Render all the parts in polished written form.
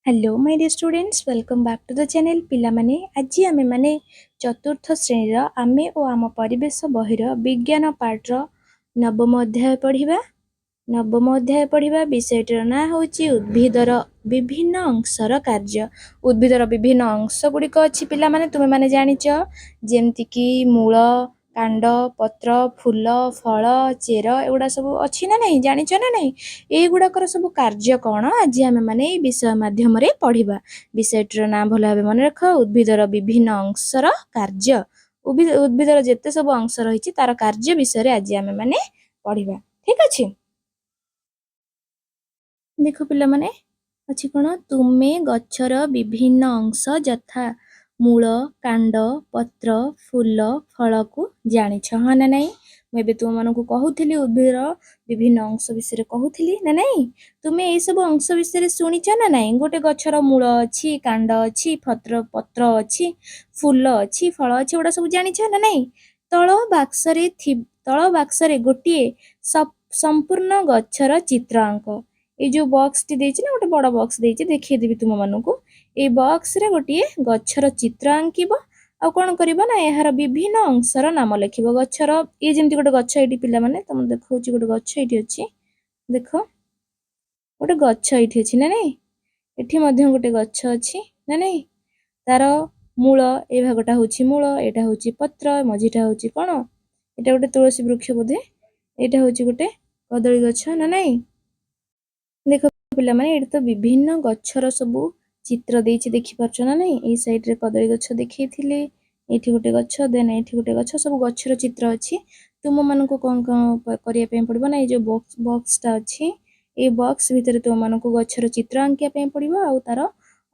Hello my dear students welcome back to the channel पिला माने आज आमे माने चतुर्थ श्रेणी आमे ओ आम परिवेश बहिर विज्ञान पार्ट नवम अध्याय पढ़िबा। नवम अध्याय पढ़िबा विषयटर ना होची उद्भिदर विभिन्न अंशर कार्य। उद्भिदर विभिन्न अंश गुड़िक अच्छी पिला माने तुमे माने जानिच जेमति कि मूल कांड पत्र फूल फल चेर एगुड़ा सब अच्छी ना नहीं जानिच ना नहीं एगुड़ाकर सब कार्य कौन आज आमे माने ए विषय माध्यम रे पढ़िबा। विषयटर ना भल भाबे मन रख उद्भिदर विभिन्न अंशर कार्य। उद्भिदर जेते सब अंश रहिछि तार कार्य विषय रे आज आमे माने पढ़िबा। ठीक अछि। देख पिला माने अच्छी कौन तुमे गच्छर विभिन्न अंश यथा मूल कांड पत्र फूल फल को जानिछ हाँ ना नहीं मुझे तुम मानक कहूली उद्भिदर विभिन्न अंश विषय कहूली ना नहीं तुम्हें ये सब अंश विषय शुणिच ना नहीं गोटे गच्छर मूल अच्छी कांड अच्छी पत्र पत्र अच्छी फूल अच्छी फल अच्छी गुड़ा सब जानिछ ना नहीं तल बाक्सरे गोटे संपूर्ण गच्छर चित्र अंक ये जो बॉक्स टी देछि ना गोटे बड़ बॉक्स देछि देखिए देबी तुम मानकु ए बॉक्स रे गोटे गच्छर चित्र आंकिबो आ कोन करबो ना एहार विभिन्न अंशर नाम लिखिबो गच्छर ये जेमति गोटे गच्छ एटी पिला माने तुम देखौछि गोटे गच्छ एटी अछि देखो गोटे गच्छ एटी अछि ना नहीं एठी मध्य गोटे गच्छ अछि ना नहीं तार मूल ए भागटा होछि मूल एटा होछि पत्र मझिटा होछि कोन एटा गोटे तुलसी वृक्ष बोधे एटा होछि गोटे कदली गच्छ ना नहीं देख पिला माने एटी तो विभिन्न गच्छर सब चित्र देछि देखि परछ ना नहीं ए साइड रे कदली गच्छ देखैथिले एठी गोटे गच्छ देन एठी गोटे गच्छ सब गच्छर चित्र अछि तुम मानको कोन करिया पे पड़बो ना ए जो बॉक्सटा अछि ए बॉक्स भीतर तुम मानको गच्छर चित्र आंकिया पे पड़बो आ तार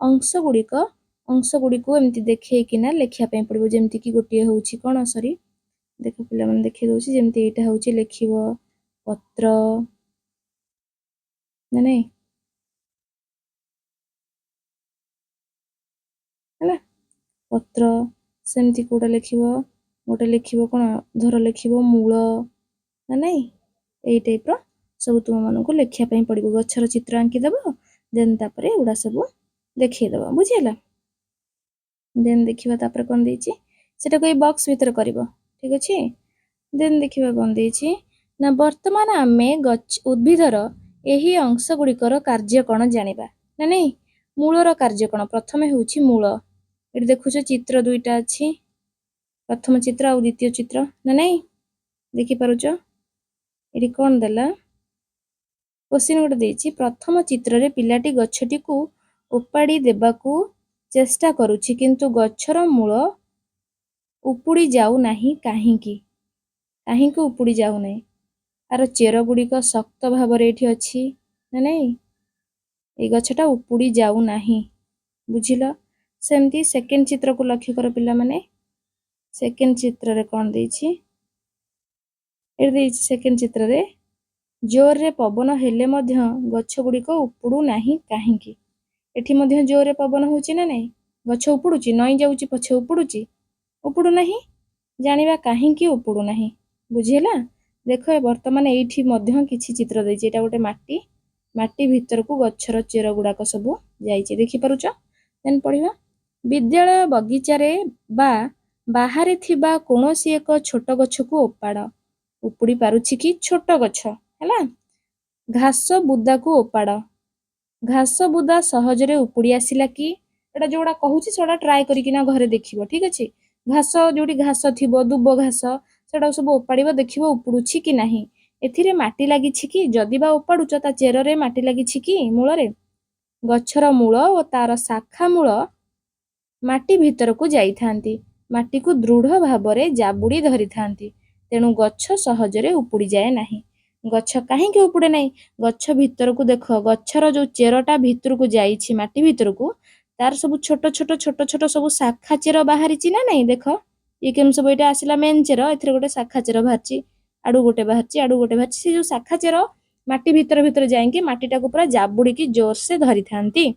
अंश गुड़िको एमती देखै किना लेखिया पे पड़बो जेमति कि गोटे होछि कोन सॉरी देखो पिला माने देखै दोछि जेमति एटा होछि लेखिबो पत्र ना नहीं है पत्र सेमती कोटा लिखिबो गोटे लिखिबो कोन धर लिखिबो मूल ना नहीं एई टाइप रो सब तुम मानको लेखिया पे पड़िबो गच्छर चित्र आंकी देबो देन तापरे उडा सब देखै देबो बुझियला देन देखिबा तापरे कोन देछि सेटा कोई बॉक्स भीतर करिवो ठीक अछि देन देखिबा कोन देछि ना वर्तमान आमे उद्भिदर एही अंश गुड़िकर कार्य कोन जानिबा ना नहीं मूलर कार्य कोन प्रथमे होछि मूल एटी देखुछ चित्र दुईटा अछि प्रथम चित्र और द्वितीय चित्र ना नहीं देखि पारुछ एटी कोन देला क्वेश्चन गोटे देछि प्रथम चित्र रे पिलाटी गच्छटी को उपाड़ी देबाकू चेष्टा करूछि किंतु गच्छर मूल उपुड़ी जाऊ नाही काहींकी काहींकी उपुड़ी जाऊ नाही आर चेर गुड़िक शक्त भाव एठी अछि ना नहीं ए गच्छटा उपुड़ी जाऊ नाही बुझिलो सेमती सेकेंड चित्र को लक्ष्य कर पिला माने सेकेंड चित्र रे कोन देछि ए देछि सेकेंड चित्र रे जोर रे पवन हेले मध्य गच्छ गुड़िक उपुड़ू नाही काहींकी एठी मध्य जोर रे पवन होछि ना नहीं गच्छ उपुड़ुछि नई जाउछि पछे उपुड़ुछि उपुड़ू नाही जानिबा काहींकी उपुड़ू नाही बुझिला देखो वर्तमान एठी मध्य किछि चित्र देछि एटा गोटे माटी भीतर को गच्छर चेर गुड़ाक सब जाइछि देखि पारुछ देन पढ़िबा विद्यालय बगीचा रे बा बाहरे थिबा कोनोसी एक छोट गच्छ को उपाड़ उपुड़ी पारुछि कि छोट गच्छ हैला घास बुदा को उपाड़ घास बुदा सहज रे उपुड़ी आसिला कि एटा जोडा कहूछि सेडा ट्राई करिकिना घरे देखिबो ठीक अछि घास जोडी घास थिबो दुबो घास सेडा सब उपाड़िबो देखिबो उपुड़ुछि कि नाही एथिरे माटी लागिछि कि जदी बा उपाड़ुछ ता चेर रे माटी लागिछि कि मूल रे गच्छर मूल ओ तार शाखा मूल माटी भीतर को जाई थांती माटी को दृढ़ भाबरे जाबुड़ी धरि थांती तेणु गच्छ सहज रे उपुड़ी जाए नाही गच्छ काहींके उपुड़े नाही गच्छ भीतर को देख गच्छर जो चेरटा भीतर को जाईछि माटी भीतर को तार सब छोट छोट सब शाखा चेर बाहरिछि ना नहीं देख ये केम सब एटा आसिला मेन चेर एथिरे गोटे शाखा चेर बाहरिछि आडू गोटे बाहरिछि से जो शाखा चेर माटी भीतर जाईके माटीटा को पूरा जाबुड़ी की जोर से धरि थांती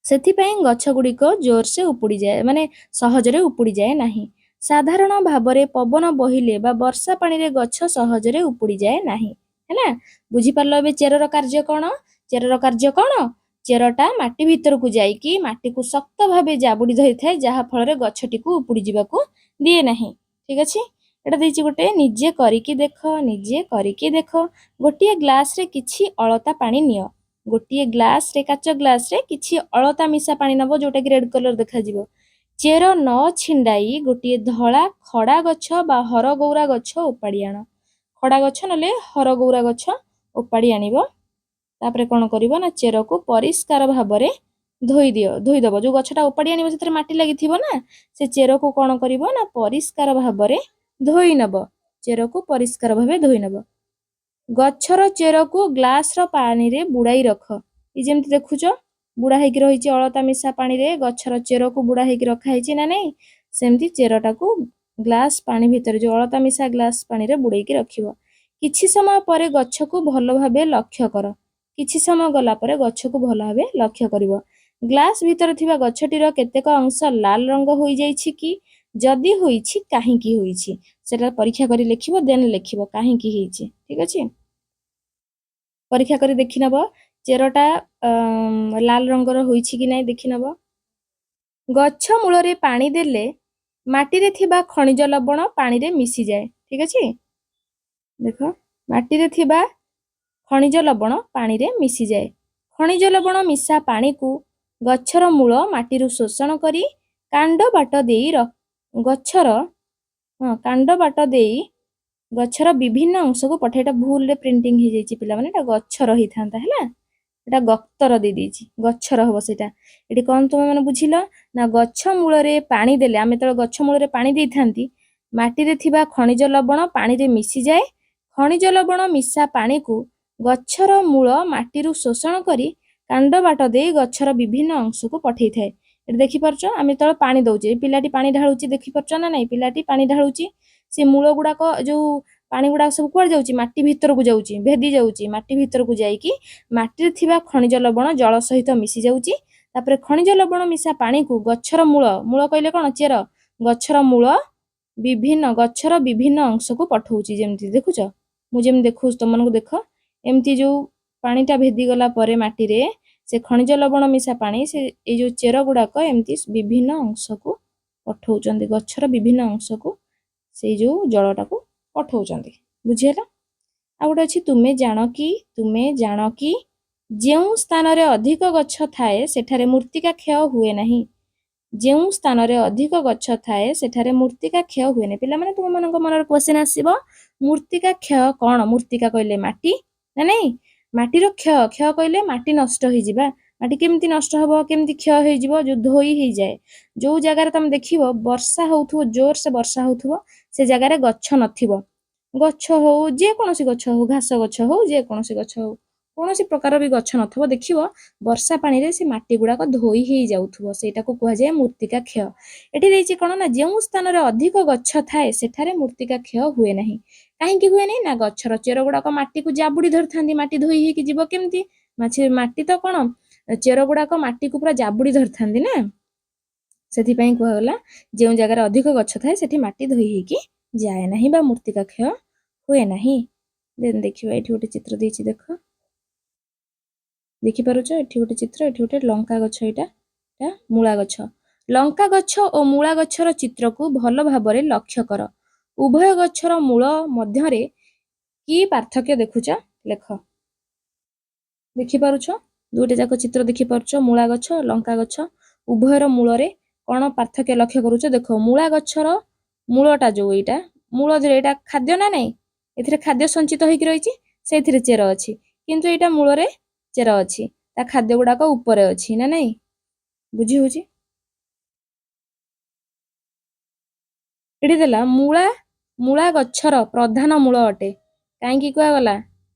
सेथिपई गच्छ गुड़िक जोर से उपुड़ी जाए माने सहज रे उपुड़ी जाए नाही साधारण भाबरे पवन बहिले बा वर्षा पानी रे गच्छ सहज रे उपुड़ी जाए नाही हैला बुझी पारलो बे चेरर कार्य कोन ଚେରଟା ମାଟି ଭିତରକୁ ଯାଇକି ମାଟିକୁ ଶକ୍ତ ଭାବେ ଜାବୁଡ଼ି ଧରିଥାଏ, ଯାହା ଫଳରେ ଗଛଟିକୁ ଉପୁଡ଼ି ଯିବାକୁ ଦିଏ ନାହିଁ। ଠିକ୍ ଅଛି। ଏଟା ଦେଇଛି ଗୋଟେ ନିଜେ କରିକି ଦେଖ, ନିଜେ କରିକି ଦେଖ। ଗୋଟିଏ ଗ୍ଲାସରେ କିଛି ଅଳତା ପାଣି ନିଅ। ଗୋଟିଏ ଗ୍ଲାସରେ, କାଚ ଗ୍ଲାସରେ କିଛି ଅଳତା ମିଶା ପାଣି ନେବ, ଯୋଉଟାକି ରେଡ୍ କଲର ଦେଖାଯିବ। ଚେର ନ ଛିଣ୍ଡାଇ ଗୋଟିଏ ଧଳା ଖଡ଼ା ଗଛ ବା ହରଗୌରା ଗଛ ଉପାଡ଼ି ଆଣ। ଖଡ଼ା ଗଛ ନହେଲେ ହରଗୌରା ଗଛ ଉପାଡ଼ି ଆଣିବ। ତାପରେ କ'ଣ କରିବ ନା ଚେରକୁ ପରିଷ୍କାର ଭାବରେ ଧୋଇଦବ। ଯୋଉ ଗଛଟା ଉପାଡ଼ି ଆଣିବ ସେଥିରେ ମାଟି ଲାଗିଥିବ ନା, ସେ ଚେରକୁ କ'ଣ କରିବ ନା ପରିଷ୍କାର ଭାବରେ ଧୋଇ ନେବ। ଚେରକୁ ପରିଷ୍କାର ଭାବେ ଧୋଇ ନେବ। ଗଛର ଚେରକୁ ଗ୍ଲାସର ପାଣିରେ ବୁଡ଼ାଇ ରଖ। ଏ ଯେମିତି ଦେଖୁଛ ବୁଡ଼ା ହେଇକି ରହିଛି ଅଳତା ମିଶା ପାଣିରେ, ଗଛର ଚେରକୁ ବୁଡ଼ା ହେଇକି ରଖା ହେଇଛି ନା ନାଇଁ, ସେମିତି ଚେରଟାକୁ ଗ୍ଲାସ ପାଣି ଭିତରେ, ଯୋଉ ଅଳତା ମିଶା ଗ୍ଲାସ ପାଣିରେ ବୁଡ଼େଇକି ରଖିବ। କିଛି ସମୟ ପରେ ଗଛକୁ ଭଲ ଭାବେ ଲକ୍ଷ୍ୟ କର। କିଛି ସମୟ ଗଲା ପରେ ଗଛକୁ ଭଲ ଭାବେ ଲକ୍ଷ୍ୟ କରିବ। ଗ୍ଲାସ ଭିତରେ ଥିବା ଗଛଟିର କେତେକ ଅଂଶ ଲାଲ ରଙ୍ଗ ହୋଇଯାଇଛି କି? ଯଦି ହୋଇଛି କାହିଁକି ହୋଇଛି ସେଟା ପରୀକ୍ଷା କରି ଲେଖିବ, ଦେନ୍ ଲେଖିବ କାହିଁକି ହେଇଛି। ଠିକ୍ ଅଛି। ପରୀକ୍ଷା କରି ଦେଖିନେବ ଚେରଟା ଲାଲ ରଙ୍ଗର ହୋଇଛି କି ନାହିଁ ଦେଖିନେବ। ଗଛ ମୂଳରେ ପାଣି ଦେଲେ ମାଟିରେ ଥିବା ଖଣିଜ ଲବଣ ପାଣିରେ ମିଶିଯାଏ। ଠିକ୍ ଅଛି। ଦେଖ, ମାଟିରେ ଥିବା ଖଣିଜ ଲବଣ ପାଣିରେ ମିଶିଯାଏ। ଖଣିଜ ଲବଣ ମିଶା ପାଣିକୁ ଗଛର ମୂଳ ମାଟିରୁ ଶୋଷଣ କରି କାଣ୍ଡ ବାଟ ଦେଇ ଗଛର ବିଭିନ୍ନ ଅଂଶକୁ ପଠାଏ। ଏଟା ଭୁଲରେ ପ୍ରିଣ୍ଟିଂ ହେଇଯାଇଛି ପିଲାମାନେ, ଏଟା ଗଛର ହେଇଥାନ୍ତା ହେଲା, ଏଟା ଗତର ଦେଇଦେଇଛି, ଗଛର ହବ ସେଇଟା। ଏଠି କ'ଣ ତୁମେ ମାନେ ବୁଝିଲ ନା ଗଛ ମୂଳରେ ପାଣି ଦେଲେ, ଆମେ ଯେତେବେଳେ ଗଛ ମୂଳରେ ପାଣି ଦେଇଥାନ୍ତି ମାଟିରେ ଥିବା ଖଣିଜ ଲବଣ ପାଣିରେ ମିଶିଯାଏ। ଖଣିଜ ଲବଣ ମିଶା ପାଣିକୁ ଗଛର ମୂଳ ମାଟିରୁ ଶୋଷଣ କରି କାଣ୍ଡ ବାଟ ଦେଇ ଗଛର ବିଭିନ୍ନ ଅଂଶକୁ ପଠେଇଥାଏ। ଏଠି ଦେଖିପାରୁଛ ଆମେ ଯେତେବେଳେ ପାଣି ଦଉଛେ, ପିଲାଟି ପାଣି ଢାଳୁଛି, ଦେଖିପାରୁଛ ନା ନାଇଁ, ପିଲାଟି ପାଣି ଢାଳୁଛି, ସେ ମୂଳ ଗୁଡାକ ଯୋଉ ପାଣି ଗୁଡାକ ସବୁ କୁଆଡେ ଯାଉଛି, ମାଟି ଭିତରକୁ ଯାଉଛି, ଭେଦି ଯାଉଛି, ମାଟି ଭିତରକୁ ଯାଇକି ମାଟିରେ ଥିବା ଖଣିଜ ଲବଣ ଜଳ ସହିତ ମିଶି ଯାଉଛି। ତାପରେ ଖଣିଜ ଲବଣ ମିଶା ପାଣିକୁ ଗଛର ମୂଳ କହିଲେ କ'ଣ, ଚେର, ଗଛର ମୂଳ ଗଛର ବିଭିନ୍ନ ଅଂଶକୁ ପଠଉଛି। ଯେମିତି ଦେଖୁଛ, ମୁଁ ଯେମିତି ଦେଖୁଛି ତମମାନଙ୍କୁ, ଦେଖ ଏମିତି ଯୋଉ ପାଣିଟା ଭେଦି ଗଲା ପରେ ମାଟିରେ ସେ ଖଣିଜ ଲବଣ ମିଶା ପାଣି, ସେ ଏଇ ଯୋଉ ଚେର ଗୁଡାକ ଏମିତି ବିଭିନ୍ନ ଅଂଶକୁ ପଠଉଛନ୍ତି, ଗଛର ବିଭିନ୍ନ ଅଂଶକୁ ସେଇ ଯୋଉ ଜଳଟାକୁ ପଠଉଛନ୍ତି। ବୁଝିହେଲା। ଆଉ ଗୋଟେ ଅଛି, ତୁମେ ଜାଣ କି ଯେଉଁ ସ୍ଥାନରେ ଅଧିକ ଗଛ ଥାଏ ସେଠାରେ ମୃତ୍ତିକା କ୍ଷୟ ହୁଏ ନାହିଁ। ଯେଉଁ ସ୍ଥାନରେ ଅଧିକ ଗଛ ଥାଏ ସେଠାରେ ମୃତ୍ତିକା କ୍ଷୟ ହୁଏ ନାହିଁ। ପିଲାମାନେ ତୁମମାନଙ୍କ ମନରେ କ୍ୱେଶ୍ଚିନ୍ ଆସିବ, ମୃତ୍ତିକା କ୍ଷୟ କ'ଣ? ମୃତ୍ତିକା କହିଲେ ମାଟି ନା ନାଇଁ, ମାଟିର କ୍ଷୟ କହିଲେ ମାଟି ନଷ୍ଟ ହେଇଯିବା। ମାଟି କେମିତି ନଷ୍ଟ ହବ, କେମିତି କ୍ଷୟ ହେଇଯିବ? ଯୋଉ ଧୋଇ ହେଇଯାଏ। ଯୋଉ ଜାଗାରେ ତମେ ଦେଖିବ ବର୍ଷା ହଉଥିବ, ଜୋରସେ ବର୍ଷା ହଉଥିବ, ସେ ଜାଗାରେ ଗଛ ନଥିବ, ଗଛ ହଉ, ଯେକୌଣସି ଗଛ ହଉ, ଘାସ ଗଛ ହଉ, ଯେକୌଣସି ଗଛ ହଉ, କୌଣସି ପ୍ରକାର ବି ଗଛ ନଥିବ, ଦେଖିବ ବର୍ଷା ପାଣିରେ ସେ ମାଟି ଗୁଡାକ ଧୋଇ ହେଇଯାଉଥିବ, ସେଇଟାକୁ କୁହାଯାଏ ମୃତ୍ତିକା କ୍ଷୟ। ଏଠି ଦେଇଛି କ'ଣ ନା ଯେଉଁ ସ୍ଥାନରେ ଅଧିକ ଗଛ ଥାଏ ସେଠାରେ ମୃତ୍ତିକା କ୍ଷୟ ହୁଏ ନାହିଁ। କାହିଁକି ହୁଏ ନାହିଁ ନା ଗଛର ଚେର ଗୁଡାକ ମାଟିକୁ ଜାବୁଡ଼ି ଧରିଥାନ୍ତି, ମାଟି ଧୋଇ ହେଇକି ଯିବ କେମିତି? ମାଟି ତ କ'ଣ, ଚେର ଗୁଡାକ ମାଟିକୁ ପୁରା ଜାବୁଡ଼ି ଧରିଥାନ୍ତି ନା, ସେଥିପାଇଁ କୁହାଗଲା ଯେଉଁ ଜାଗାରେ ଅଧିକ ଗଛ ଥାଏ ସେଠି ମାଟି ଧୋଇ ହେଇକି ଯାଏ ନାହିଁ ବା ମୃତ୍ତିକା କ୍ଷୟ ହୁଏ ନାହିଁ। ଦେଖିବା ଏଠି ଗୋଟେ ଚିତ୍ର ଦେଇଛି, ଦେଖ, ଦେଖିପାରୁଛ, ଏଠି ଗୋଟେ ଚିତ୍ର, ଏଠି ଗୋଟେ ଲଙ୍କା ଗଛ, ଏଇଟା ମୂଳା ଗଛ। ଲଙ୍କା ଗଛ ଓ ମୂଳା ଗଛର ଚିତ୍ରକୁ ଭଲ ଭାବରେ ଲକ୍ଷ୍ୟ କର। ଉଭୟ ଗଛର ମୂଳ ମଧ୍ୟରେ କି ପାର୍ଥକ୍ୟ ଦେଖୁଛ ଲେଖ। ଦେଖିପାରୁଛ, ଦୁଇଟା ଯାକ ଚିତ୍ର ଦେଖିପାରୁଛ, ମୂଳା ଗଛ, ଲଙ୍କା ଗଛ, ଉଭୟର ମୂଳରେ କ'ଣ ପାର୍ଥକ୍ୟ ଲକ୍ଷ୍ୟ କରୁଛ? ଦେଖ, ମୂଳା ଗଛର ମୂଳଟା ଯୋଉ, ଏଇଟା ମୂଳ, ଏଇଟା ଖାଦ୍ୟ ନା ନାଇଁ, ଏଥିରେ ଖାଦ୍ୟ ସଞ୍ଚିତ ହେଇକି ରହିଛି, ସେଇଥିରେ ଚେର ଅଛି, କିନ୍ତୁ ଏଇଟା ମୂଳରେ ଚେର ଅଛି, ତା ଖାଦ୍ୟ ଗୁଡାକ ଉପରେ ଅଛି ନା ନାଇଁ, ବୁଝି ହଉଛି? ଏଠି ଦେଲା ମୂଳା ଗଛର ପ୍ରଧାନ ମୂଳ ଅଟେ। କାହିଁକି କୁହାଗଲା?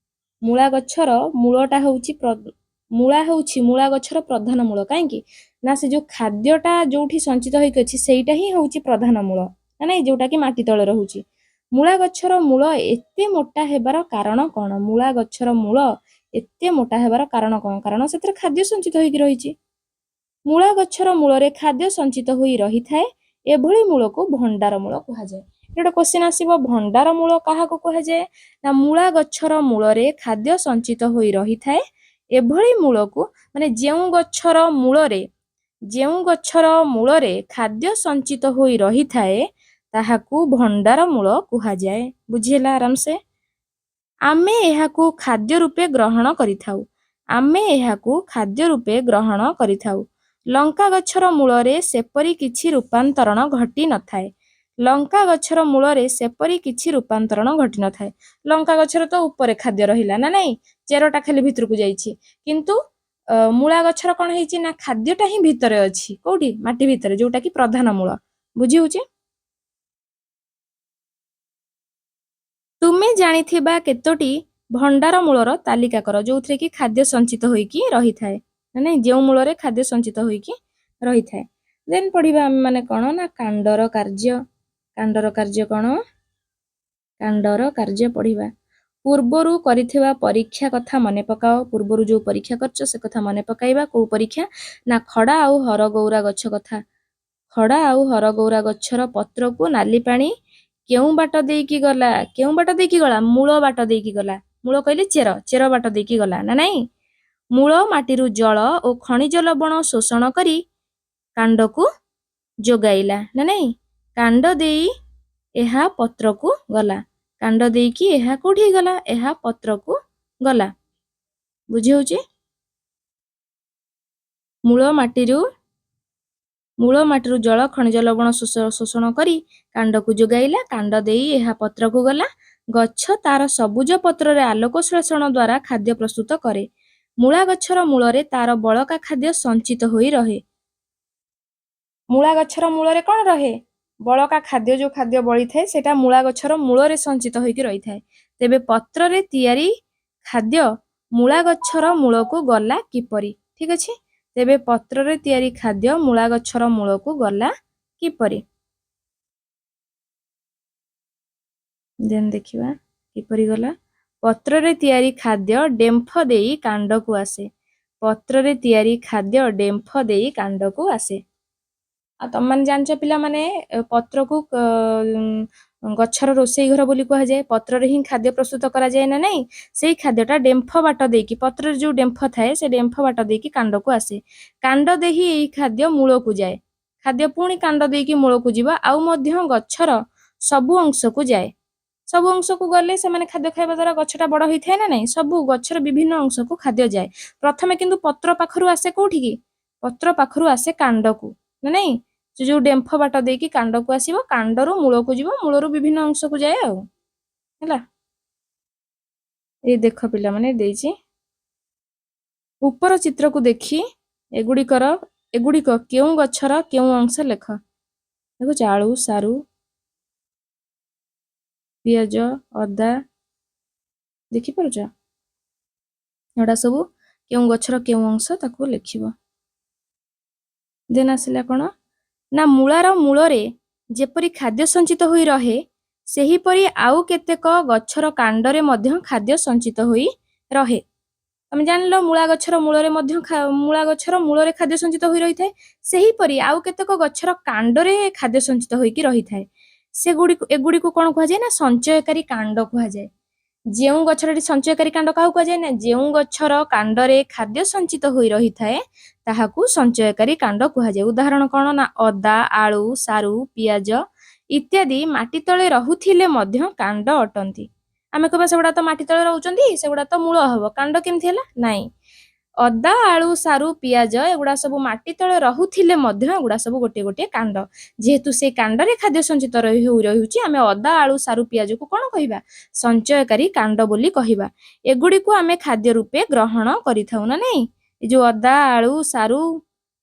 ମୂଳା ଗଛର ମୂଳଟା ହଉଛି ମୂଳା ଗଛର ପ୍ରଧାନ ମୂଳ। କାହିଁକି ନା ସେ ଯୋଉ ଖାଦ୍ୟଟା ଯୋଉଠି ସଞ୍ଚିତ ହେଇକି ଅଛି ସେଇଟା ହିଁ ହଉଛି ପ୍ରଧାନ ମୂଳ ନା ନାଇଁ, ଯୋଉଟା କି ମାଟି ତଳେ ରହୁଛି। ମୂଳା ଗଛର ମୂଳ ଏତେ ମୋଟା ହେବାର କାରଣ କ'ଣ? ମୂଳା ଗଛର ମୂଳ ଏତେ ମୋଟା ହେବାର କାରଣ କ'ଣ? କାରଣ ସେଥିରେ ଖାଦ୍ୟ ସଞ୍ଚିତ ହେଇକି ରହିଛି। ମୂଳା ଗଛର ମୂଳରେ ଖାଦ୍ୟ ସଞ୍ଚିତ ହୋଇ ରହିଥାଏ, ଏଭଳି ମୂଳକୁ ଭଣ୍ଡାର ମୂଳ କୁହାଯାଏ। ଗୋଟେ କ୍ୱେଶ୍ଚିନ୍ ଆସିବ, ଭଣ୍ଡାର ମୂଳ କାହାକୁ କୁହାଯାଏ? ନା ମୂଳା ଗଛର ମୂଳରେ ଖାଦ୍ୟ ସଞ୍ଚିତ ହୋଇ ରହିଥାଏ, ଏଭଳି ମୂଳକୁ ମାନେ ଯେଉଁ ଗଛର ମୂଳରେ ଖାଦ୍ୟ ସଞ୍ଚିତ ହୋଇ ରହିଥାଏ ତାହାକୁ ଭଣ୍ଡାର ମୂଳ କୁହାଯାଏ। ବୁଝିହେଲା ଆରାମସେ? ଆମେ ଏହାକୁ ଖାଦ୍ୟ ରୂପେ ଗ୍ରହଣ କରିଥାଉ। ଲଙ୍କା ଗଛର ମୂଳରେ ସେପରି କିଛି ରୂପାନ୍ତରଣ ଘଟି ନଥାଏ। ଲଙ୍କା ଗଛର ତ ଉପରେ ଖାଦ୍ୟ ରହିଲା ନା ନାଇଁ, ଚେରଟା ଖାଲି ଭିତରକୁ ଯାଇଛି, କିନ୍ତୁ ମୂଳା ଗଛର କଣ ହେଇଛି ନା ଖାଦ୍ୟଟା ହିଁ ଭିତରେ ଅଛି। କୋଉଠି? ମାଟି ଭିତରେ, ଯୋଉଟା କି ପ୍ରଧାନ ମୂଳ। ବୁଝି ହଉଛି? ତୁମେ ଜାଣିଥିବା କେତୋଟି ଭଣ୍ଡାର ମୂଳର ତାଲିକା କର ଯୋଉଥିରେ କି ଖାଦ୍ୟ ସଞ୍ଚିତ ହୋଇକି ରହିଥାଏ, ମାନେ ଯେଉଁ ମୂଳରେ ଖାଦ୍ୟ ସଞ୍ଚିତ ହୋଇକି ରହିଥାଏ। ଦେନ୍ ପଢିବା ଆମେ ମାନେ କଣ ନା କାଣ୍ଡର କାର୍ଯ୍ୟ। କାଣ୍ଡର କାର୍ଯ୍ୟ ପଢିବା। ପୂର୍ବରୁ କରିଥିବା ପରୀକ୍ଷା କଥା ମନେ ପକାଅ। ପୂର୍ବରୁ ଯୋଉ ପରୀକ୍ଷା କରିଛ ସେ କଥା ମନେ ପକାଇବା। କୋଉ ପରୀକ୍ଷା? ନା ଖଡା ଆଉ ହରଗୌରା ଗଛ କଥା। ଖଡା ଆଉ ହରଗୌରା ଗଛର ପତ୍ରକୁ ନାଲି ପାଣି କେଉଁ ବାଟ ଦେଇକି ଗଲା? ମୂଳ ବାଟ ଦେଇକି ଗଲା। ମୂଳ କହିଲେ ଚେର ବାଟ ଦେଇକି ଗଲା ନା ନାଇଁ? ମୂଳ ମାଟିରୁ ଜଳ ଓ ଖଣିଜ ଲବଣ ଶୋଷଣ କରି କାଣ୍ଡକୁ ଯୋଗାଇଲା ନା ନାଇଁ? କାଣ୍ଡ ଦେଇ ଏହା ପତ୍ରକୁ ଗଲା। କାଣ୍ଡ ଦେଇକି ଏହା କୋଉଠି ଗଲା? ଏହା ପତ୍ରକୁ ଗଲା। ବୁଝି ହଉଛି? ମୂଳ ମାଟିରୁ ଜଳ ଖଣିଜ ଲବଣ ଶୋଷଣ କରି କାଣ୍ଡକୁ ଯୋଗାଇଲା। କାଣ୍ଡ ଦେଇ ଏହା ପତ୍ରକୁ ଗଲା। ଗଛ ତାର ସବୁଜ ପତ୍ରରେ ଆଲୋକ ଶ୍ଳେଷଣ ଦ୍ୱାରା ଖାଦ୍ୟ ପ୍ରସ୍ତୁତ କରେ। ମୂଳା ଗଛର ମୂଳରେ ତାର ବଳକା ଖାଦ୍ୟ ସଞ୍ଚିତ ହୋଇ ରହେ। ମୂଳା ଗଛର ମୂଳରେ କଣ ରହେ? ବଳକା ଖାଦ୍ୟ, ଯୋଉ ଖାଦ୍ୟ ବଳିଥାଏ ସେଟା ମୂଳା ଗଛର ମୂଳରେ ସଞ୍ଚିତ ହୋଇକି ରହିଥାଏ। ତେବେ ପତ୍ରରେ ତିଆରି ଖାଦ୍ୟ ମୂଳା ଗଛର ମୂଳକୁ ଗଲା କିପରି? ଠିକ ଅଛି। ତେବେ ପତ୍ରରେ ତିଆରି ଖାଦ୍ୟ ମୂଳା ଗଛର ମୂଳକୁ ଗଲା କିପରି? ଦେନ୍ ଦେଖିବା କିପରି ଗଲା। ପତ୍ରରେ ତିଆରି ଖାଦ୍ୟ ଡେମ୍ଫ ଦେଇ କାଣ୍ଡକୁ ଆସେ। ଆଉ ତମମାନେ ଜାଣିଛ ପିଲାମାନେ, ପତ୍ରକୁ ଗଛର ରୋଷେଇ ଘର ବୋଲି କୁହାଯାଏ। ପତ୍ରରେ ହିଁ ଖାଦ୍ୟ ପ୍ରସ୍ତୁତ କରାଯାଏ ନା ନାଇଁ? ସେଇ ଖାଦ୍ୟଟା ଡେମ୍ଫ ବାଟ ଦେଇକି, ପତ୍ରରେ ଯୋଉ ଡେମ୍ଫ ଥାଏ ସେ ଡେମ୍ଫ ବାଟ ଦେଇକି କାଣ୍ଡକୁ ଆସେ। କାଣ୍ଡ ଦେଇ ଏଇ ଖାଦ୍ୟ ମୂଳକୁ ଯାଏ। ଖାଦ୍ୟ ପୁଣି କାଣ୍ଡ ଦେଇକି ମୂଳକୁ ଯିବ, ଆଉ ମଧ୍ୟ ଗଛର ସବୁ ଅଂଶକୁ ଯାଏ। ସବୁ ଅଂଶକୁ ଗଲେ ସେମାନେ ଖାଦ୍ୟ ଖାଇବା ଦ୍ୱାରା ଗଛଟା ବଡ ହେଇଥାଏ ନା ନାଇଁ? ସବୁ ଗଛର ବିଭିନ୍ନ ଅଂଶକୁ ଖାଦ୍ୟ ଯାଏ। ପ୍ରଥମେ କିନ୍ତୁ ପତ୍ର ପାଖରୁ ଆସେ କୋଉଠିକି? ପତ୍ର ପାଖରୁ ଆସେ କାଣ୍ଡକୁ ନା ନାଇଁ? ସେ ଯୋଉ ଡେମ୍ଫ ବାଟ ଦେଇକି କାଣ୍ଡକୁ ଆସିବ, କାଣ୍ଡରୁ ମୂଳକୁ ଯିବ, ମୂଳରୁ ବିଭିନ୍ନ ଅଂଶକୁ ଯାଏ ଆଉ। ହେଲା, ଏଇ ଦେଖ ପିଲାମାନେ ଦେଇଛି ଉପର ଚିତ୍ରକୁ ଦେଖି ଏଗୁଡିକ କେଉଁ ଗଛର କେଉଁ ଅଂଶ ଲେଖ। ଦେଖୁଛ, ଆଳୁ, ସାରୁ, ପିଆଜ, ଅଦା, ଦେଖିପାରୁଛ? ଏଗୁଡା ସବୁ କେଉଁ ଗଛର କେଉଁ ଅଂଶ ତାକୁ ଲେଖିବ। ଦେନ୍ ଆସିଲା କଣ ନା ମୂଳାର ମୂଳରେ ଯେପରି ଖାଦ୍ୟ ସଞ୍ଚିତ ହୋଇ ରହେ, ସେହିପରି ଆଉ କେତେକ ଗଛର କାଣ୍ଡରେ ମଧ୍ୟ ଖାଦ୍ୟ ସଞ୍ଚିତ ହୋଇ ରହେ। ତମେ ଜାଣିଲ ମୂଳା ଗଛର ମୂଳରେ ଖାଦ୍ୟ ସଞ୍ଚିତ ହୋଇ ରହିଥାଏ। ସେହିପରି ଆଉ କେତେକ ଗଛର କାଣ୍ଡରେ ଖାଦ୍ୟ ସଞ୍ଚିତ ହୋଇକି ରହିଥାଏ। ଏଗୁଡିକୁ କଣ କୁହାଯାଏ ନା ସଞ୍ଚୟକାରୀ କାଣ୍ଡ କୁହାଯାଏ। ଯେଉଁ ଗଛର, ଏଠି ସଞ୍ଚୟକାରୀ କାଣ୍ଡ କାହାକୁ କୁହାଯାଏ ନା ଯେଉଁ ଗଛର କାଣ୍ଡରେ ଖାଦ୍ୟ ସଞ୍ଚିତ ହୋଇ ରହିଥାଏ ତାହାକୁ ସଞ୍ଚୟକାରୀ କାଣ୍ଡ କୁହାଯାଏ। ଉଦାହରଣ କଣ ନା ଅଦା, ଆଳୁ, ସାରୁ, ପିଆଜ ଇତ୍ୟାଦି ମାଟି ତଳେ ରହୁଥିଲେ ମଧ୍ୟ କାଣ୍ଡ ଅଟନ୍ତି। ଆମେ କହିବା ସେଗୁଡା ତ ମାଟି ତଳେ ରହୁଛନ୍ତି, ସେଗୁଡା ତ ମୂଳ ହବ, କାଣ୍ଡ କେମିତି ହେଲା? ନାଇଁ, ଅଦା, ଆଳୁ, ସାରୁ, ପିଆଜ ଏଗୁଡା ସବୁ ମାଟି ତଳେ ରହୁଥିଲେ ମଧ୍ୟ ଏଗୁଡା ସବୁ ଗୋଟିଏ ଗୋଟିଏ କାଣ୍ଡ। ଯେହେତୁ ସେ କାଣ୍ଡରେ ଖାଦ୍ୟ ସଞ୍ଚିତ ରହୁଛି, ଆମେ ଅଦା, ଆଳୁ, ସାରୁ, ପିଆଜକୁ କଣ କହିବା? ସଞ୍ଚୟକାରୀ କାଣ୍ଡ ବୋଲି କହିବା। ଏଗୁଡିକୁ ଆମେ ଖାଦ୍ୟ ରୂପେ ଗ୍ରହଣ କରିଥାଉ ନା ନାଇଁ? ଏ ଯୋଉ ଅଦା, ଆଳୁ, ସାରୁ,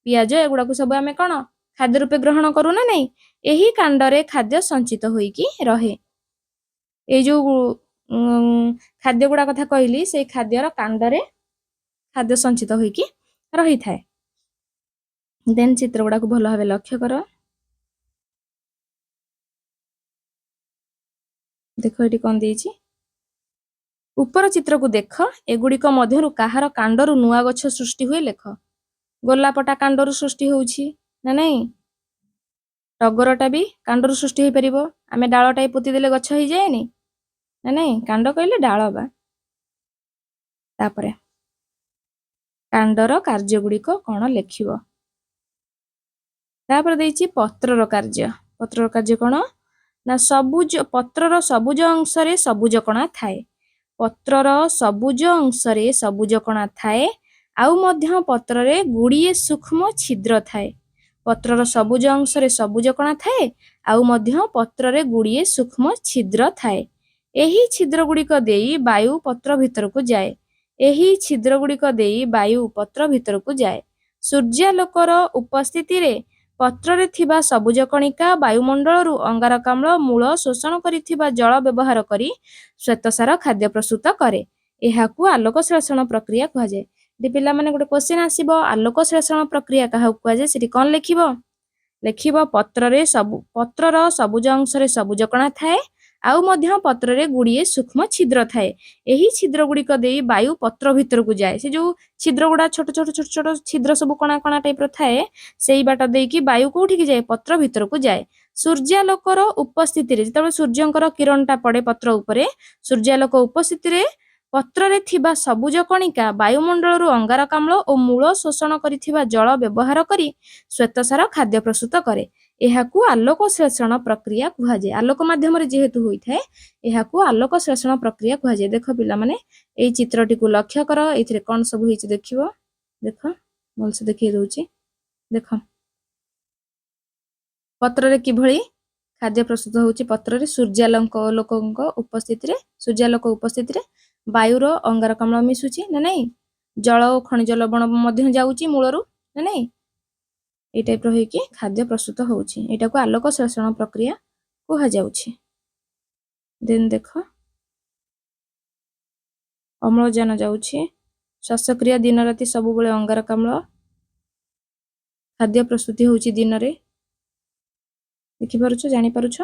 ପିଆଜ ଏଗୁଡାକୁ ସବୁ ଆମେ କଣ ଖାଦ୍ୟ ରୂପେ ଗ୍ରହଣ କରୁ ନା ନାଇଁ? ଏହି କାଣ୍ଡରେ ଖାଦ୍ୟ ସଞ୍ଚିତ ହୋଇକି ରହେ। ଏଇ ଯୋଉ ଖାଦ୍ୟ ଗୁଡା କଥା କହିଲି, ସେଇ ଖାଦ୍ୟର କାଣ୍ଡରେ ଖାଦ୍ୟ ସଞ୍ଚିତ ହୋଇକି ରହିଥାଏ। ଦେନ୍ ଚିତ୍ର ଗୁଡାକୁ ଭଲ ଭାବେ ଲକ୍ଷ୍ୟ କର। ଦେଖ ଏଠି କଣ ଦେଇଛି। ଉପର ଚିତ୍ରକୁ ଦେଖ, ଏଗୁଡିକ ମଧ୍ୟରୁ କାହାର କାଣ୍ଡରୁ ନୂଆ ଗଛ ସୃଷ୍ଟି ହୁଏ ଲେଖ। ଗୋଲାପଟା କାଣ୍ଡରୁ ସୃଷ୍ଟି ହଉଛି ନା ନାଇଁ? ଟଗରଟା ବି କାଣ୍ଡରୁ ସୃଷ୍ଟି ହେଇପାରିବ। ଆମେ ଡାଳଟାଏ ପୋତି ଦେଲେ ଗଛ ହେଇଯାଏନି ନା ନାଇଁ? କାଣ୍ଡ କହିଲେ ଡାଳ ବା। ତାପରେ କାଣ୍ଡର କାର୍ଯ୍ୟଗୁଡ଼ିକ କ'ଣ ଲେଖିବ। ତାପରେ ଦେଇଛି ପତ୍ରର କାର୍ଯ୍ୟ। ପତ୍ରର କାର୍ଯ୍ୟ କ'ଣ ନା ପତ୍ରର ସବୁଜ ଅଂଶରେ ସବୁଜ କଣା ଥାଏ। ପତ୍ରର ସବୁଜ ଅଂଶରେ ସବୁଜ କଣା ଥାଏ ଆଉ ମଧ୍ୟ ପତ୍ରରେ ଗୁଡ଼ିଏ ସୂକ୍ଷ୍ମ ଛିଦ୍ର ଥାଏ। ପତ୍ରର ସବୁଜ ଅଂଶରେ ସବୁଜ କଣା ଥାଏ ଆଉ ମଧ୍ୟ ପତ୍ରରେ ଗୁଡ଼ିଏ ସୂକ୍ଷ୍ମ ଛିଦ୍ର ଥାଏ। ଏହି ଛିଦ୍ରଗୁଡ଼ିକ ଦେଇ ବାୟୁ ପତ୍ର ଭିତରକୁ ଯାଏ। ଏହି ଛିଦ୍ରଗୁଡ଼ିକ ଦେଇ ବାୟୁ ପତ୍ର ଭିତରକୁ ଯାଏ। ସୂର୍ଯ୍ୟାଲୋକର ଉପସ୍ଥିତିରେ ପତ୍ରରେ ଥିବା ସବୁଜ କଣିକା ବାୟୁମଣ୍ଡଳରୁ ଅଙ୍ଗାରକାମ୍ଳ ମୂଳ ଶୋଷଣ କରିଥିବା ଜଳ ବ୍ୟବହାର କରି ଶ୍ୱେତସାର ଖାଦ୍ୟ ପ୍ରସ୍ତୁତ କରେ। ଏହାକୁ ଆଲୋକ ଶ୍ଳେଷଣ ପ୍ରକ୍ରିୟା କୁହାଯାଏ। ଏଠି ପିଲାମାନେ ଗୋଟେ କ୍ୱେଶ୍ଚିନ୍ ଆସିବ, ଆଲୋକ ଶ୍ଳେଷଣ ପ୍ରକ୍ରିୟା କାହାକୁ କୁହାଯାଏ? ସେଠି କ'ଣ ଲେଖିବ? ଲେଖିବ ପତ୍ରର ସବୁଜ ଅଂଶରେ ସବୁଜ କଣା ଥାଏ ଆଉ ମଧ୍ୟ ପତ୍ରରେ ଗୁଡ଼ିଏ ସୂକ୍ଷ୍ମ ଛିଦ୍ର ଥାଏ। ଏହି ଛିଦ୍ରଗୁଡ଼ିକ ଦେଇ ବାୟୁ ପତ୍ର ଭିତରକୁ ଯାଏ। ସେ ଯେଉଁ ଛିଦ୍ରଗୁଡ଼ା ଛୋଟ ଛୋଟ ଛିଦ୍ର ସବୁ କଣା କଣା ଟାଇପ୍ର ଥାଏ, ସେଇ ବାଟ ଦେଇକି ବାୟୁ କୋଉଠିକି ଯାଏ? ପତ୍ର ଭିତରକୁ ଯାଏ। ସୂର୍ଯ୍ୟାଲୋକର ଉପସ୍ଥିତିରେ, ଯେତେବେଳେ ସୂର୍ଯ୍ୟଙ୍କର କିରଣଟା ପଡ଼େ ପତ୍ର ଉପରେ, ସୂର୍ଯ୍ୟାଲୋକ ଉପସ୍ଥିତିରେ ପତ୍ରରେ ଥିବା ସବୁଜ କଣିକା ବାୟୁମଣ୍ଡଳରୁ ଅଙ୍ଗାରକାମ୍ଳ ଓ ମୂଳ ଶୋଷଣ କରିଥିବା ଜଳ ବ୍ୟବହାର କରି ଶ୍ୱେତସାର ଖାଦ୍ୟ ପ୍ରସ୍ତୁତ କରେ। ଏହାକୁ ଆଲୋକ ଶ୍ଳେଷଣ ପ୍ରକ୍ରିୟା କୁହାଯାଏ। ଆଲୋକ ମାଧ୍ୟମରେ ଯେହେତୁ ହୋଇଥାଏ, ଏହାକୁ ଆଲୋକ ଶ୍ଳେଷଣ ପ୍ରକ୍ରିୟା କୁହାଯାଏ। ଦେଖ ପିଲାମାନେ, ଏଇ ଚିତ୍ରଟିକୁ ଲକ୍ଷ୍ୟ କର। ଏଇଥିରେ କ'ଣ ସବୁ ହେଇଛି ଦେଖିବ। ଦେଖ, ଭଲସେ ଦେଖେଇ ଦଉଛି। ଦେଖ, ପତ୍ରରେ କିଭଳି ଖାଦ୍ୟ ପ୍ରସ୍ତୁତ ହେଉଛି। ପତ୍ରରେ ସୂର୍ଯ୍ୟାଲୋକ ଉପସ୍ଥିତିରେ ବାୟୁର ଅଙ୍ଗାରକାମ୍ଳ ମିଶୁଛି ନା ନାଇଁ, ଜଳ ଓ ଖଣିଜ ଲବଣ ମଧ୍ୟ ଯାଉଛି ମୂଳରୁ ନା ନାଇଁ, ଏଇ ଟାଇପ୍ର ହେଇକି ଖାଦ୍ୟ ପ୍ରସ୍ତୁତ ହେଉଛି। ଏଇଟାକୁ ଆଲୋକ ଶ୍ଳେଷଣ ପ୍ରକ୍ରିୟା କୁହାଯାଉଛି। ଦେନ୍ ଦେଖ, ଅମ୍ଳଜାନ ଯାଉଛି। ଶ୍ୱାସକ୍ରିୟା ଦିନ ରାତି ସବୁବେଳେ ଅଙ୍ଗାରକାମ୍ଳ। ଖାଦ୍ୟ ପ୍ରସ୍ତୁତି ହେଉଛି ଦିନରେ। ଦେଖିପାରୁଛ, ଜାଣିପାରୁଛ।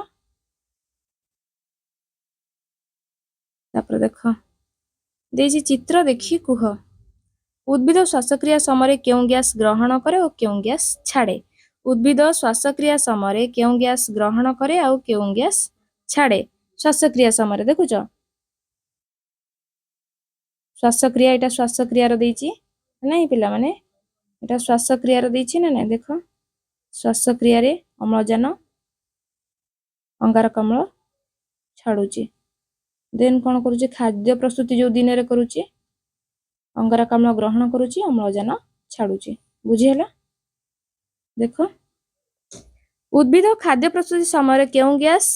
ତାପରେ ଦେଖ, ଦେଇଛି ଚିତ୍ର ଦେଖି କୁହ। ଉଦ୍ଭିଦ ଶ୍ୱାସକ୍ରିୟା ସମୟରେ କେଉଁ ଗ୍ୟାସ୍ ଗ୍ରହଣ କରେ ଓ କେଉଁ ଗ୍ୟାସ୍ ଛାଡ଼େ? ଉଦ୍ଭିଦ ଶ୍ୱାସକ୍ରିୟା ସମୟରେ କେଉଁ ଗ୍ୟାସ୍ ଗ୍ରହଣ କରେ ଆଉ କେଉଁ ଗ୍ୟାସ୍ ଛାଡ଼େ? ଶ୍ୱାସକ୍ରିୟା ସମୟରେ ଦେଖୁଛ, ଶ୍ୱାସକ୍ରିୟା, ଏଇଟା ଶ୍ୱାସକ୍ରିୟାର ଦେଇଛି ନାଇଁ ପିଲାମାନେ, ଏଇଟା ଶ୍ୱାସକ୍ରିୟାର ଦେଇଛି ନା ନାଇଁ। ଦେଖ, ଶ୍ୱାସକ୍ରିୟାରେ ଅମ୍ଳଜାନ ଅଙ୍ଗାରକାମ୍ଳ ଛାଡ଼ୁଛି। ଦେନ୍ କ'ଣ କରୁଛି? ଖାଦ୍ୟ ପ୍ରସ୍ତୁତି ଯେଉଁ ଦିନରେ କରୁଛି, ଅଙ୍ଗାରକାମ୍ଳ ଗ୍ରହଣ କରୁଛି, ଅମ୍ଳଜାନ ଛାଡ଼ୁଛି। ବୁଝିହେଲା? ଦେଖ, ଉଦ୍ଭିଦ ଖାଦ୍ୟ ପ୍ରସ୍ତୁତି ସମୟରେ କେଉଁ ଗ୍ୟାସ୍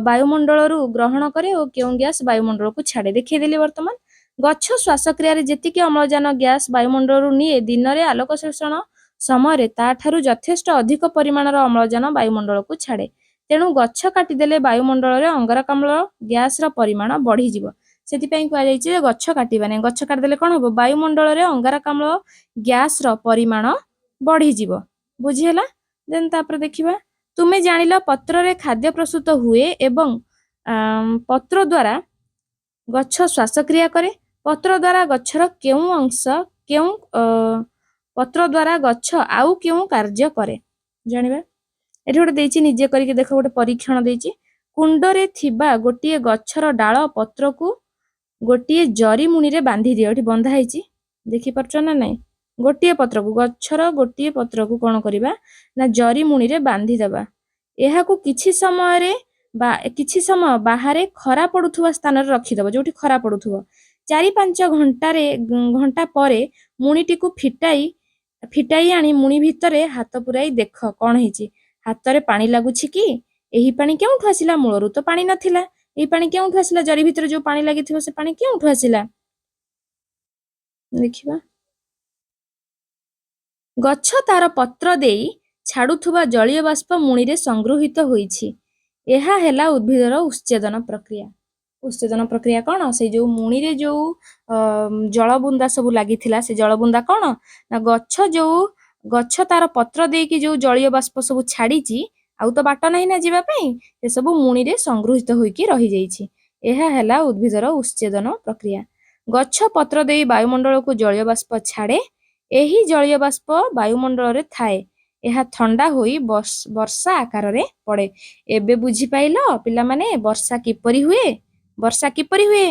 ବାୟୁମଣ୍ଡଳରୁ ଗ୍ରହଣ କରେ ଓ କେଉଁ ଗ୍ୟାସ୍ ବାୟୁମଣ୍ଡଳକୁ ଛାଡ଼େ? ଦେଖେଇଦେଲି। ବର୍ତ୍ତମାନ ଗଛ ଶ୍ୱାସକ୍ରିୟାରେ ଯେତିକି ଅମ୍ଳଜାନ ଗ୍ୟାସ୍ ବାୟୁମଣ୍ଡଳରୁ ନିଏ, ଦିନରେ ଆଲୋକ ଶ୍ଳେଷଣ ସମୟରେ ତାଠାରୁ ଯଥେଷ୍ଟ ଅଧିକ ପରିମାଣର ଅମ୍ଳଜାନ ବାୟୁମଣ୍ଡଳକୁ ଛାଡ଼େ। ତେଣୁ ଗଛ କାଟିଦେଲେ ବାୟୁମଣ୍ଡଳରେ ଅଙ୍ଗାରକାମ୍ଳ ଗ୍ୟାସ୍ର ପରିମାଣ ବଢ଼ିଯିବ। ସେଥିପାଇଁ କୁହାଯାଇଛି ଯେ ଗଛ କାଟିବା ନାହିଁ। ଗଛ କାଟିଦେଲେ କ'ଣ ହେବ? ବାୟୁମଣ୍ଡଳରେ ଅଙ୍ଗାରକାମ୍ଳ ଗ୍ୟାସ୍ର ପରିମାଣ ବଢ଼ିଯିବ। ବୁଝିହେଲା? ଦେନ୍ ତାପରେ ଦେଖିବା, ତୁମେ ଜାଣିଲ ପତ୍ରରେ ଖାଦ୍ୟ ପ୍ରସ୍ତୁତ ହୁଏ ଏବଂ ପତ୍ର ଦ୍ୱାରା ଗଛ ଶ୍ୱାସକ୍ରିୟା କରେ। ପତ୍ର ଦ୍ୱାରା ଗଛର କେଉଁ ଅଂଶ ପତ୍ର ଦ୍ୱାରା ଗଛ ଆଉ କେଉଁ କାର୍ଯ୍ୟ କରେ? ଜାଣିବା। ଏଠି ଗୋଟେ ଦେଇଛି, ନିଜେ କରିକି ଦେଖ। ଗୋଟେ ପରୀକ୍ଷଣ ଦେଇଛି। କୁଣ୍ଡରେ ଥିବା ଗୋଟିଏ ଗଛର ଡାଳ ପତ୍ରକୁ ଗୋଟିଏ ଜରି ମୁଣିରେ ବାନ୍ଧି ଦିଅ। ଏଠି ବନ୍ଧା ହେଇଛି, ଦେଖିପାରୁଛ ନା ନାଇଁ। ଗଛର ଗୋଟିଏ ପତ୍ରକୁ କ'ଣ କରିବା ନା ଜରି ମୁଣିରେ ବାନ୍ଧିଦେବା। ଏହାକୁ କିଛି ସମୟ ବାହାରେ ଖରା ପଡୁଥିବା ସ୍ଥାନରେ ରଖିଦେବ, ଯୋଉଠି ଖରା ପଡୁଥିବ। 4-5 ଘଣ୍ଟା ପରେ ମୁଣିଟିକୁ ଫିଟାଇ ଆଣି ମୁଣି ଭିତରେ ହାତ ପୁରାଇ ଦେଖ କ'ଣ ହେଇଛି। ହାତରେ ପାଣି ଲାଗୁଛି କି? ଏହି ପାଣି କେଉଁଠୁ ଆସିଲା? ମୂଳରୁ ତ ପାଣି ନଥିଲା। ଏହି ପାଣି କେଉଁଠୁ ଆସିଲା? ଜରି ଭିତରେ ଯୋଉ ପାଣି ଲାଗିଥିବ, ସେ ପାଣି କେଉଁଠୁ ଆସିଲା? ଦେଖିବା। ଗଛ ତାର ପତ୍ର ଦେଇ ଛାଡୁଥିବା ଜଳୀୟ ବାଷ୍ପ ମୁଣିରେ ସଂଗୃହୀତ ହୋଇଛି। ଏହା ହେଲା ଉଦ୍ଭିଦର ଉଚ୍ଛେଦନ ପ୍ରକ୍ରିୟା। ଉଚ୍ଛେଦନ ପ୍ରକ୍ରିୟା କ'ଣ? ସେଇ ଯୋଉ ମୁଣିରେ ଯୋଉ ଜଳବୁନ୍ଦା ସବୁ ଲାଗିଥିଲା, ସେ ଜଳବୁନ୍ଦା କ'ଣ ନା ଗଛ ତାର ପତ୍ର ଦେଇକି ଯୋଉ ଜଳୀୟ ବାଷ୍ପ ସବୁ ଛାଡିଛି, ଆଉ ତ ବାଟ ନାହିଁ ନା ଯିବା ପାଇଁ, ସେସବୁ ମୁଣିରେ ସଂଗୃହୀତ ହୋଇକି ରହିଯାଇଛି। ଏହା ହେଲା ଉଦ୍ଭିଦର ଉଚ୍ଛେଦନ ପ୍ରକ୍ରିୟା। ଗଛ ପତ୍ର ଦେଇ ବାୟୁମଣ୍ଡଳକୁ ଜଳୀୟ ବାଷ୍ପ ଛାଡେ। ଏହି ଜଳୀୟ ବାଷ୍ପ ବାୟୁମଣ୍ଡଳରେ ଥାଏ। ଏହା ଥଣ୍ଡା ହୋଇ ବର୍ଷା ଆକାରରେ ପଡେ। ଏବେ ବୁଝିପାଇଲ ପିଲାମାନେ ବର୍ଷା କିପରି ହୁଏ? ବର୍ଷା କିପରି ହୁଏ?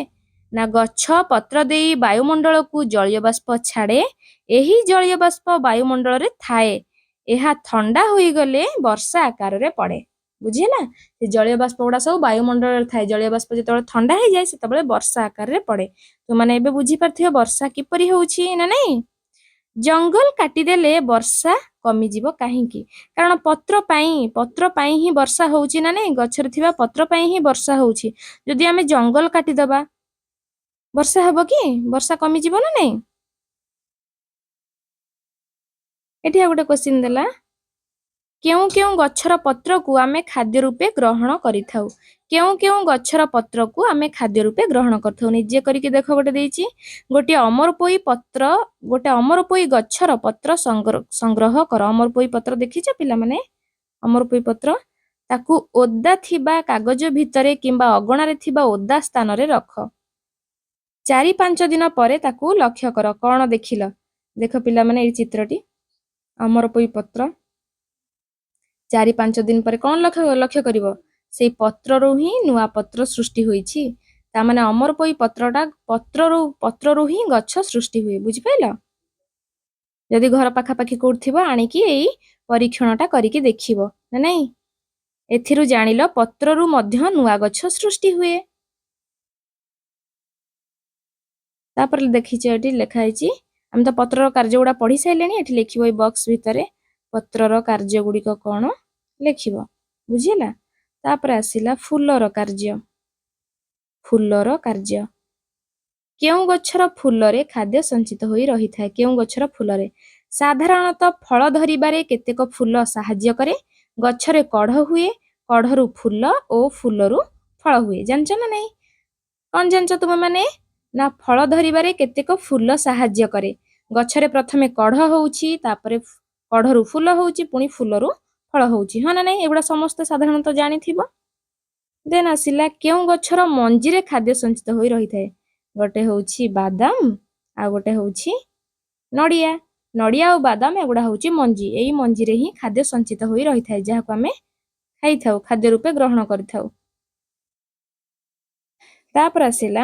ନା ଗଛ ପତ୍ର ଦେଇ ବାୟୁମଣ୍ଡଳକୁ ଜଳୀୟ ବାଷ୍ପ ଛାଡ଼େ। ଏହି ଜଳୀୟ ବାଷ୍ପ ବାୟୁମଣ୍ଡଳରେ ଥାଏ। ଏହା ଥଣ୍ଡା ହୋଇଗଲେ ବର୍ଷା ଆକାରରେ ପଡ଼େ। ବୁଝିହେଲା? ସେ ଜଳୀୟ ବାଷ୍ପ ଗୁଡ଼ା ସବୁ ବାୟୁମଣ୍ଡଳରେ ଥାଏ। ଜଳୀୟ ବାଷ୍ପ ଯେତେବେଳେ ଥଣ୍ଡା ହେଇଯାଏ ସେତେବେଳେ ବର୍ଷା ଆକାରରେ ପଡ଼େ। ତୁମମାନେ ଏବେ ବୁଝିପାରୁଥିବ ବର୍ଷା କିପରି ହେଉଛି ନା ନାଇଁ? ଜଙ୍ଗଲ କାଟିଦେଲେ ବର୍ଷା କମିଯିବ କାହିଁକି? କାରଣ ପତ୍ର ପାଇଁ ହିଁ ବର୍ଷା ହଉଛି ନା ନାଇଁ? ଗଛରେ ଥିବା ପତ୍ର ପାଇଁ ହିଁ ବର୍ଷା ହଉଛି। ଯଦି ଆମେ ଜଙ୍ଗଲ କାଟିଦବା ବର୍ଷା ହବ କି? ବର୍ଷା କମିଯିବ ନା ନାଇଁ? ଏଠି ଆଉ ଗୋଟେ କ୍ୱେଶ୍ଚିନ୍ ଦେଲା, କେଉଁ କେଉଁ ଗଛର ପତ୍ରକୁ ଆମେ ଖାଦ୍ୟ ରୂପେ ଗ୍ରହଣ କରିଥାଉ? କେଉଁ କେଉଁ ଗଛର ପତ୍ରକୁ ଆମେ ଖାଦ୍ୟ ରୂପେ ଗ୍ରହଣ କରିଥାଉ? ନିଜେ କରିକି ଦେଖ, ଗୋଟେ ଦେଇଛି, ଗୋଟେ ଅମରପୋଇ ଗଛର ପତ୍ର ସଂଗ୍ରହ କର। ଅମରପୋଇ ପତ୍ର ଦେଖିଛ ପିଲାମାନେ? ଅମରପୋଇ ପତ୍ର, ତାକୁ ଓଦା ଥିବା କାଗଜ ଭିତରେ କିମ୍ବା ଅଗଣାରେ ଥିବା ଓଦା ସ୍ଥାନରେ ରଖ। 4-5 ଦିନ ପରେ ତାକୁ ଲକ୍ଷ୍ୟ କର। କଣ ଦେଖିଲ? ଦେଖ ପିଲାମାନେ ଏଇ ଚିତ୍ରଟି, ଅମରପୋଇ ପତ୍ର 4-5 ଦିନ ପରେ କଣ ଲକ୍ଷ୍ୟ କରିବ? ସେଇ ପତ୍ରରୁ ହିଁ ନୂଆ ପତ୍ର ସୃଷ୍ଟି ହୋଇଛି। ତାମାନେ ଅମରପୋଇ ପତ୍ରରୁ ହିଁ ଗଛ ସୃଷ୍ଟି ହୁଏ। ବୁଝିପାରିଲ? ଯଦି ଘର ପାଖାପାଖି କୋଉଠି ଥିବ ଆଣିକି ଏଇ ପରୀକ୍ଷଣଟା କରିକି ଦେଖିବ ନା ନାଇଁ? ଏଥିରୁ ଜାଣିଲ ପତ୍ରରୁ ମଧ୍ୟ ନୂଆ ଗଛ ସୃଷ୍ଟି ହୁଏ। ତାପରେ ଦେଖିଛ ଏଠି ଲେଖା ହେଇଛି, ଆମେ ତ ପତ୍ରର କାର୍ଯ୍ୟ ଗୁଡ଼ା ପଢି ସାରିଲେଣି। ଏଠି ଲେଖିବ ଏଇ ବକ୍ସ ଭିତରେ ପତ୍ରର କାର୍ଯ୍ୟ ଗୁଡ଼ିକ କଣ ଲେଖିବ। ବୁଝିଲା? ତାପରେ ଆସିଲା ଫୁଲର କାର୍ଯ୍ୟ। ଫୁଲର କାର୍ଯ୍ୟ, କେଉଁ ଗଛର ଫୁଲରେ ଖାଦ୍ୟ ସଞ୍ଚିତ ହୋଇ ରହିଥାଏ? କେଉଁ ଗଛର ଫୁଲରେ? ସାଧାରଣତଃ ଫଳ ଧରିବାରେ କେତେକ ଫୁଲ ସାହାଯ୍ୟ କରେ। ଗଛରେ କଢ଼ ହୁଏ, କଢ଼ରୁ ଫୁଲ ଓ ଫୁଲରୁ ଫଳ ହୁଏ। ଜାଣିଛ ନା ନାଇଁ? କଣ ଜାଣିଛ ତୁମେ ମାନେ? ନା ଫଳ ଧରିବାରେ କେତେକ ଫୁଲ ସାହାଯ୍ୟ କରେ। ଗଛରେ ପ୍ରଥମେ କଢ଼ ହଉଛି, ତାପରେ କଢ଼ରୁ ଫୁଲ ହଉଛି, ପୁଣି ଫୁଲରୁ ଫଳ ହଉଛି। ହଁ ନା ନାଇଁ? ଏଗୁଡ଼ା ସମସ୍ତେ ସାଧାରଣତଃ ଜାଣିଥିବ। ଦେନ୍ ଆସିଲା, କେଉଁ ଗଛର ମଞ୍ଜିରେ ଖାଦ୍ୟ ସଞ୍ଚିତ ହୋଇ ରହିଥାଏ? ଗୋଟେ ହଉଛି ବାଦାମ, ଆଉ ଗୋଟେ ହଉଛି ନଡ଼ିଆ। ନଡ଼ିଆ ଆଉ ବାଦାମ ଏଗୁଡ଼ା ହଉଛି ମଞ୍ଜି। ଏଇ ମଞ୍ଜିରେ ହିଁ ଖାଦ୍ୟ ସଞ୍ଚିତ ହୋଇ ରହିଥାଏ, ଯାହାକୁ ଆମେ ଖାଇଥାଉ, ଖାଦ୍ୟ ରୂପେ ଗ୍ରହଣ କରିଥାଉ। ତାପରେ ଆସିଲା,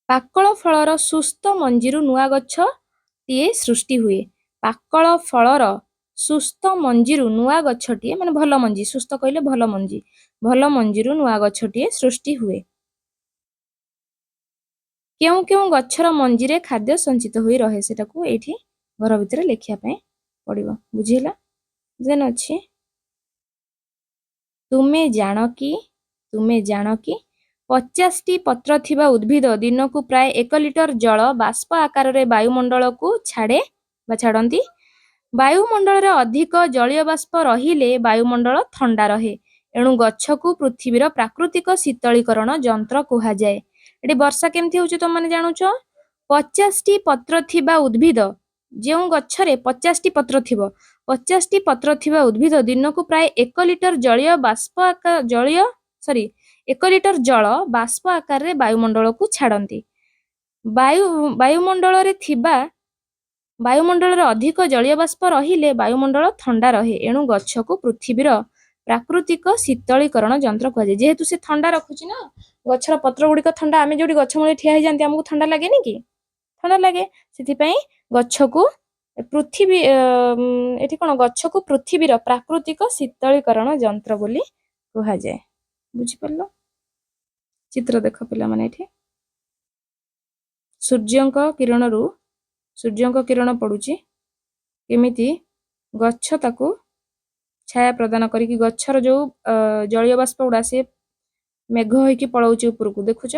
ପାକଳ ଫଳର ସୁସ୍ଥ ମଞ୍ଜିରୁ ନୂଆ ଗଛଟିଏ ସୃଷ୍ଟି ହୁଏ। ପାକଳ ଫଳର ସୁସ୍ଥ ମଞ୍ଜିରୁ ନୂଆ ଗଛଟିଏ, ମାନେ ଭଲ ମଞ୍ଜି, ସୁସ୍ଥ କହିଲେ ଭଲ ମଞ୍ଜି, ଭଲ ମଞ୍ଜିରୁ ନୂଆ ଗଛଟିଏ ସୃଷ୍ଟି ହୁଏ। କେଉଁ କେଉଁ ଗଛର ମଞ୍ଜିରେ ଖାଦ୍ୟ ସଞ୍ଚିତ ହୋଇ ରହେ? ସେଟାକୁ ଏଇଠି ଘର ଭିତରେ ଲେଖିବା ପାଇଁ ପଡ଼ିବ। ବୁଝିଲା? ଦେନ୍ ଅଛି, ତୁମେ ଜାଣ କି 50ଟି ପତ୍ର ଥିବା ଉଦ୍ଭିଦ ଦିନକୁ ପ୍ରାୟ 1 ଲିଟର ଜଳ ବାଷ୍ପ ଆକାରରେ ବାୟୁମଣ୍ଡଳକୁ ଛାଡ଼ନ୍ତି। ବାୟୁମଣ୍ଡଳରେ ଅଧିକ ଜଳୀୟ ବାଷ୍ପ ରହିଲେ ବାୟୁମଣ୍ଡଳ ଥଣ୍ଡା ରହେ। ଏଣୁ ଗଛକୁ ପୃଥିବୀର ପ୍ରାକୃତିକ ଶୀତଳୀକରଣ ଯନ୍ତ୍ର କୁହାଯାଏ। ଏଠି ବର୍ଷା କେମିତି ହଉଛି ତମମାନେ ଜାଣୁଛ? 50ଟି ପତ୍ର ଥିବା ଉଦ୍ଭିଦ, ଯେଉଁ ଗଛରେ 50ଟି ପତ୍ର ଥିବ, 50ଟି ପତ୍ର ଥିବା ଉଦ୍ଭିଦ ଦିନକୁ ପ୍ରାୟ 1 ଲିଟର 1 ଲିଟର ଜଳ ବାଷ୍ପ ଆକାରରେ ବାୟୁମଣ୍ଡଳକୁ ଛାଡ଼ନ୍ତି। ବାୟୁମଣ୍ଡଳରେ ଅଧିକ ଜଳୀୟ ବାଷ୍ପ ରହିଲେ ବାୟୁମଣ୍ଡଳ ଥଣ୍ଡା ରହେ। ଏଣୁ ଗଛକୁ ପୃଥିବୀର ପ୍ରାକୃତିକ ଶୀତଳୀକରଣ ଯନ୍ତ୍ର କୁହାଯାଏ। ଯେହେତୁ ସେ ଥଣ୍ଡା ରଖୁଛି ନା, ଗଛର ପତ୍ର ଗୁଡ଼ିକ ଥଣ୍ଡା, ଆମେ ଯୋଉଠି ଗଛ ମୂଳେ ଠିଆ ହେଇଯାନ୍ତି ଆମକୁ ଥଣ୍ଡା ଲାଗେନି କି? ଥଣ୍ଡା ଲାଗେ। ସେଥିପାଇଁ ଏଠି କଣ, ଗଛକୁ ପୃଥିବୀର ପ୍ରାକୃତିକ ଶୀତଳୀକରଣ ଯନ୍ତ୍ର ବୋଲି କୁହାଯାଏ। ବୁଝିପାରିଲ? ଚିତ୍ର ଦେଖ ପିଲାମାନେ, ଏଠି ସୂର୍ଯ୍ୟଙ୍କ କିରଣ ପଡୁଛି, କେମିତି ଗଛ ତାକୁ ଛାୟା ପ୍ରଦାନ କରିକି, ଗଛର ଯୋଉ ଜଳୀୟ ବାଷ୍ପ ଗୁଡ଼ା ସେ ମେଘ ହେଇକି ପଳଉଛି ଉପରକୁ, ଦେଖୁଛ?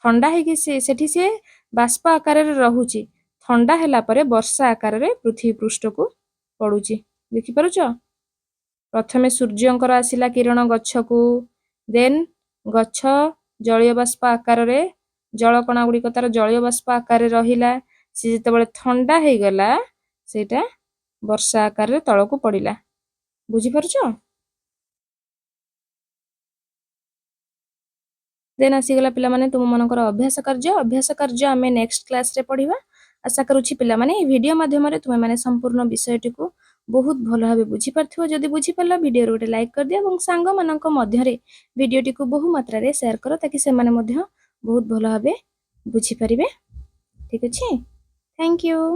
ଥଣ୍ଡା ହେଇକି ସେଠି ସେ ବାଷ୍ପ ଆକାରରେ ରହୁଛି। ଥଣ୍ଡା ହେଲା ପରେ ବର୍ଷା ଆକାରରେ ପୃଥିବୀ ପୃଷ୍ଠକୁ ପଡୁଛି। ଦେଖିପାରୁଛ? ପ୍ରଥମେ ସୂର୍ଯ୍ୟଙ୍କର ଆସିଲା କିରଣ ଗଛକୁ, ଦେନ୍ ଗଛ ଜଳୀୟ ବାଷ୍ପ ଆକାରରେ, ଜଳକଣା ଗୁଡ଼ିକ ତାର ଜଳୀୟ ବାଷ୍ପ ଆକାରରେ ରହିଲା। ସେ ଯେତେବେଳେ ଥଣ୍ଡା ହେଇଗଲା, ସେଇଟା ବର୍ଷା ଆକାରରେ ତଳକୁ ପଡ଼ିଲା। ବୁଝିପାରୁଛ? ଦେନ୍ ଆସିଗଲା ପିଲାମାନେ ତୁମମାନଙ୍କର ଅଭ୍ୟାସ କାର୍ଯ୍ୟ ଆମେ ନେକ୍ସଟ କ୍ଲାସରେ ପଢ଼ିବା। ଆଶା କରୁଛି ପିଲାମାନେ ଏହି ଭିଡ଼ିଓ ମାଧ୍ୟମରେ ତୁମେମାନେ ସମ୍ପୂର୍ଣ୍ଣ ବିଷୟଟିକୁ बहुत भल भाव बुझीपार जदि बुझीपार वीडियो गोटे लाइक कर दिया और सांग मानक मध्य वीडियोटी को बहु मात्रा रे शेयर कर ताकि से माने मध्य बहुत भल भाव बुझीपारे। ठीक अच्छे, थैंक यू।